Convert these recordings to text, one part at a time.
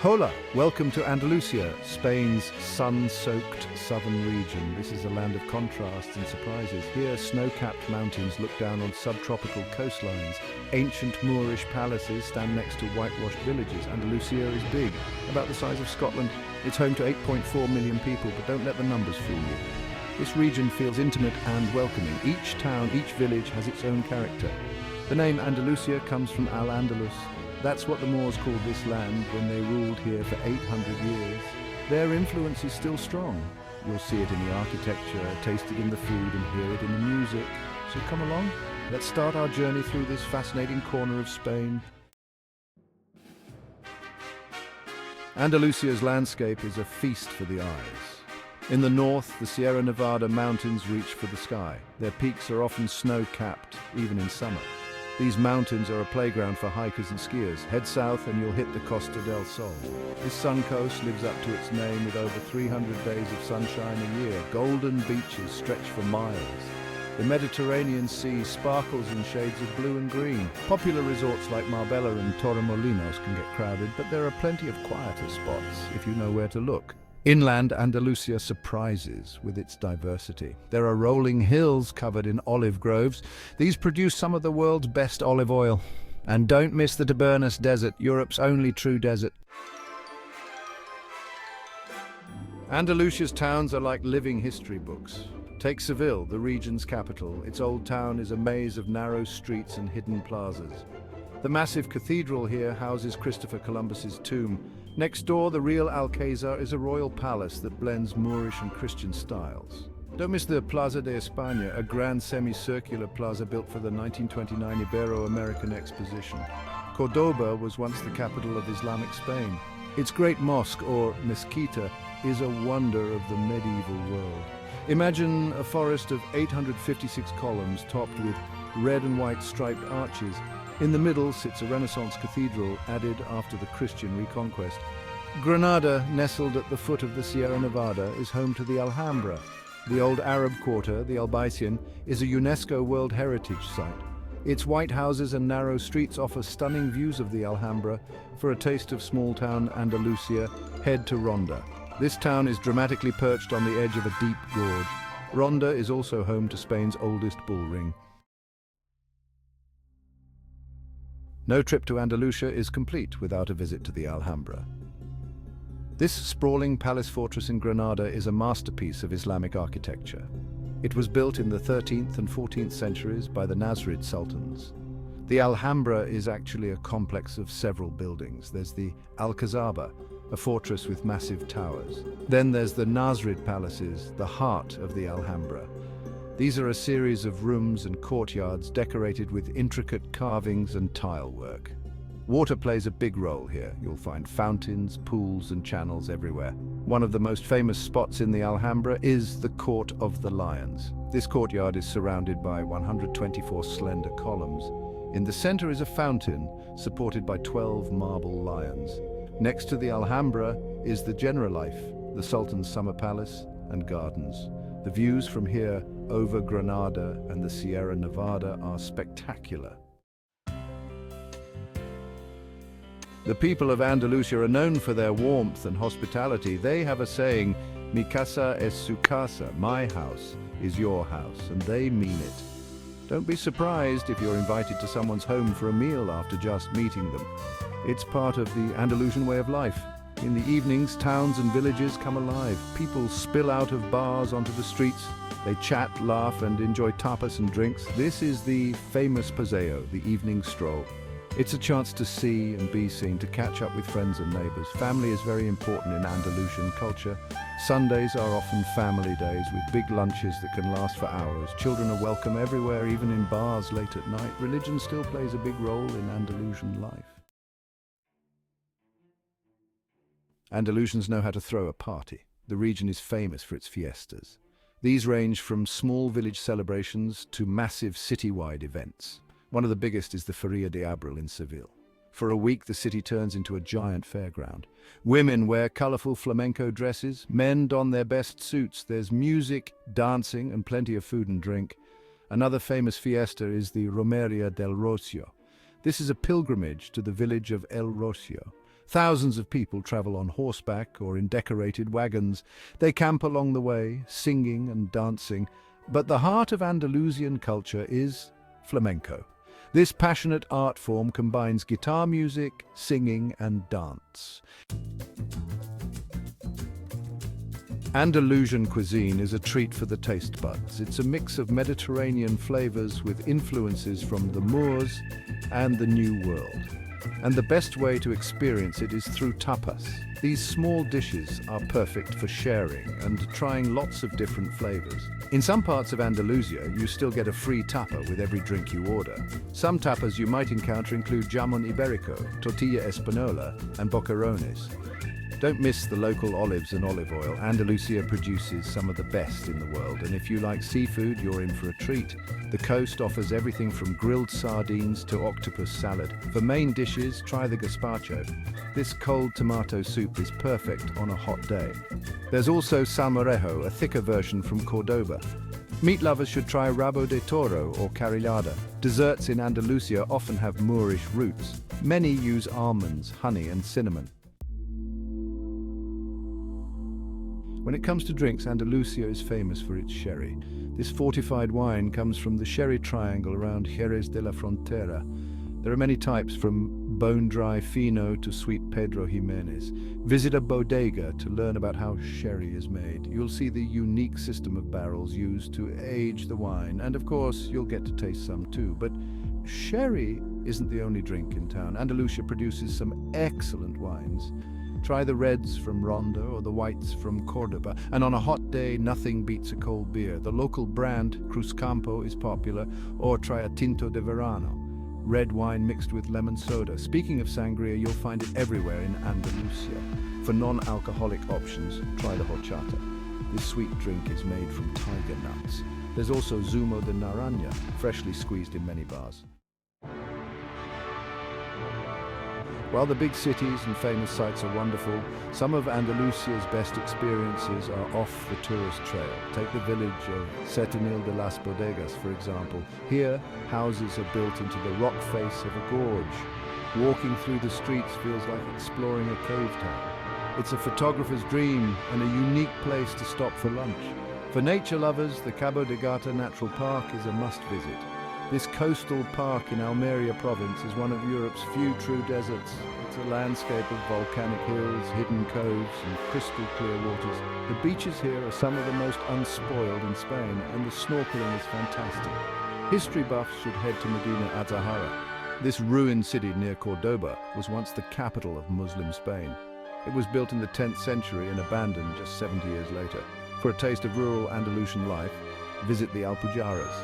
Hola! Welcome to Andalusia, Spain's sun-soaked southern region. This is a land of contrasts and surprises. Here, snow-capped mountains look down on subtropical coastlines. Ancient Moorish palaces stand next to whitewashed villages. Andalusia is big, about the size of Scotland. It's home to 8.4 million people, but don't let the numbers fool you. This region feels intimate and welcoming. Each town, each village has its own character. The name Andalusia comes from Al-Andalus. That's what the Moors called this land when they ruled here for 800 years. Their influence is still strong. You'll see it in the architecture, taste it in the food, and hear it in the music. So come along, let's start our journey through this fascinating corner of Spain. Andalusia's landscape is a feast for the eyes. In the north, the Sierra Nevada mountains reach for the sky. Their peaks are often snow-capped, even in summer. These mountains are a playground for hikers and skiers. Head south and you'll hit the Costa del Sol. This sun coast lives up to its name with over 300 days of sunshine a year. Golden beaches stretch for miles. The Mediterranean Sea sparkles in shades of blue and green. Popular resorts like Marbella and Torremolinos can get crowded, but there are plenty of quieter spots if you know where to look. Inland Andalusia surprises with its diversity. There are rolling hills covered in olive groves. These produce some of the world's best olive oil. And don't miss the Tabernas Desert, Europe's only true desert. Andalusia's towns are like living history books. Take Seville, the region's capital. Its old town is a maze of narrow streets and hidden plazas. The massive cathedral here houses Christopher Columbus's tomb. Next door, the real Alcázar is a royal palace that blends Moorish and Christian styles. Don't miss the Plaza de España, a grand semicircular plaza built for the 1929 Ibero-American Exposition. Córdoba was once the capital of Islamic Spain. Its great mosque, or mezquita, is a wonder of the medieval world. Imagine a forest of 856 columns topped with red and white striped arches. In the middle sits a Renaissance cathedral added after the Christian reconquest. Granada, nestled at the foot of the Sierra Nevada, is home to the Alhambra. The old Arab quarter, the Albaicín, is a UNESCO World Heritage Site. Its white houses and narrow streets offer stunning views of the Alhambra. For a taste of small-town Andalusia, head to Ronda. This town is dramatically perched on the edge of a deep gorge. Ronda is also home to Spain's oldest bull ring. No trip to Andalusia is complete without a visit to the Alhambra. This sprawling palace fortress in Granada is a masterpiece of Islamic architecture. It was built in the 13th and 14th centuries by the Nasrid sultans. The Alhambra is actually a complex of several buildings. There's the Alcazaba, a fortress with massive towers. Then there's the Nasrid palaces, the heart of the Alhambra. These are a series of rooms and courtyards decorated with intricate carvings and tile work. Water plays a big role here. You'll find fountains, pools, and channels everywhere. One of the most famous spots in the Alhambra is the Court of the Lions. This courtyard is surrounded by 124 slender columns. In the center is a fountain supported by 12 marble lions. Next to the Alhambra is the Generalife, the Sultan's summer palace and gardens. The views from here over Granada and the Sierra Nevada are spectacular. The people of Andalusia are known for their warmth and hospitality. They have a saying, "Mi casa es su casa," my house is your house, and they mean it. Don't be surprised if you're invited to someone's home for a meal after just meeting them. It's part of the Andalusian way of life. In the evenings, towns and villages come alive. People spill out of bars onto the streets. They chat, laugh, and enjoy tapas and drinks. This is the famous paseo, the evening stroll. It's a chance to see and be seen, to catch up with friends and neighbors. Family is very important in Andalusian culture. Sundays are often family days with big lunches that can last for hours. Children are welcome everywhere, even in bars late at night. Religion still plays a big role in Andalusian life. Andalusians know how to throw a party. The region is famous for its fiestas. These range from small village celebrations to massive city-wide events. One of the biggest is the Feria de Abril in Seville. For a week, the city turns into a giant fairground. Women wear colorful flamenco dresses. Men don their best suits. There's music, dancing, and plenty of food and drink. Another famous fiesta is the Romeria del Rocío. This is a pilgrimage to the village of El Rocío. Thousands of people travel on horseback or in decorated wagons. They camp along the way, singing and dancing. But the heart of Andalusian culture is flamenco. This passionate art form combines guitar music, singing and dance. Andalusian cuisine is a treat for the taste buds. It's a mix of Mediterranean flavors with influences from the Moors and the New World. And the best way to experience it is through tapas. These small dishes are perfect for sharing and trying lots of different flavors. In some parts of Andalusia, you still get a free tapa with every drink you order. Some tapas you might encounter include jamón ibérico, tortilla española, and boquerones. Don't miss the local olives and olive oil. Andalusia produces some of the best in the world, and if you like seafood, you're in for a treat. The coast offers everything from grilled sardines to octopus salad. For main dishes, try the gazpacho. This cold tomato soup is perfect on a hot day. There's also salmorejo, a thicker version from Cordoba. Meat lovers should try rabo de toro or carrillada. Desserts in Andalusia often have Moorish roots. Many use almonds, honey and cinnamon. When it comes to drinks, Andalusia is famous for its sherry. This fortified wine comes from the sherry triangle around Jerez de la Frontera. There are many types, from bone-dry fino to sweet Pedro Jimenez. Visit a bodega to learn about how sherry is made. You'll see the unique system of barrels used to age the wine, and of course you'll get to taste some too. But sherry isn't the only drink in town. Andalusia produces some excellent wines. Try the reds from Ronda or the whites from Cordoba. And on a hot day, nothing beats a cold beer. The local brand, Cruzcampo, is popular, or try a Tinto de Verano, red wine mixed with lemon soda. Speaking of sangria, you'll find it everywhere in Andalusia. For non-alcoholic options, try the horchata. This sweet drink is made from tiger nuts. There's also zumo de naranja, freshly squeezed in many bars. While the big cities and famous sites are wonderful, some of Andalusia's best experiences are off the tourist trail. Take the village of Setenil de las Bodegas, for example. Here, houses are built into the rock face of a gorge. Walking through the streets feels like exploring a cave town. It's a photographer's dream and a unique place to stop for lunch. For nature lovers, the Cabo de Gata Natural Park is a must-visit. This coastal park in Almeria province is one of Europe's few true deserts. It's a landscape of volcanic hills, hidden coves and crystal clear waters. The beaches here are some of the most unspoiled in Spain, and the snorkeling is fantastic. History buffs should head to Medina Azahara. This ruined city near Cordoba was once the capital of Muslim Spain. It was built in the 10th century and abandoned just 70 years later. For a taste of rural Andalusian life, visit the Alpujarras.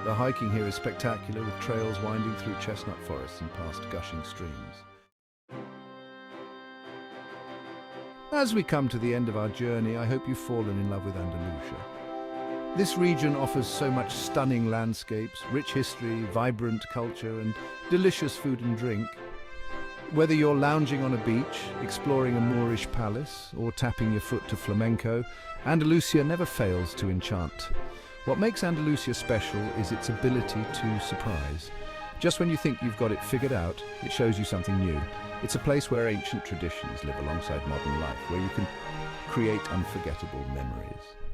The hiking here is spectacular, with trails winding through chestnut forests and past gushing streams. As we come to the end of our journey, I hope you've fallen in love with Andalusia. This region offers so much stunning landscapes, rich history, vibrant culture, and delicious food and drink. Whether you're lounging on a beach, exploring a Moorish palace, or tapping your foot to flamenco, Andalusia never fails to enchant. What makes Andalusia special is its ability to surprise. Just when you think you've got it figured out, it shows you something new. It's a place where ancient traditions live alongside modern life, where you can create unforgettable memories.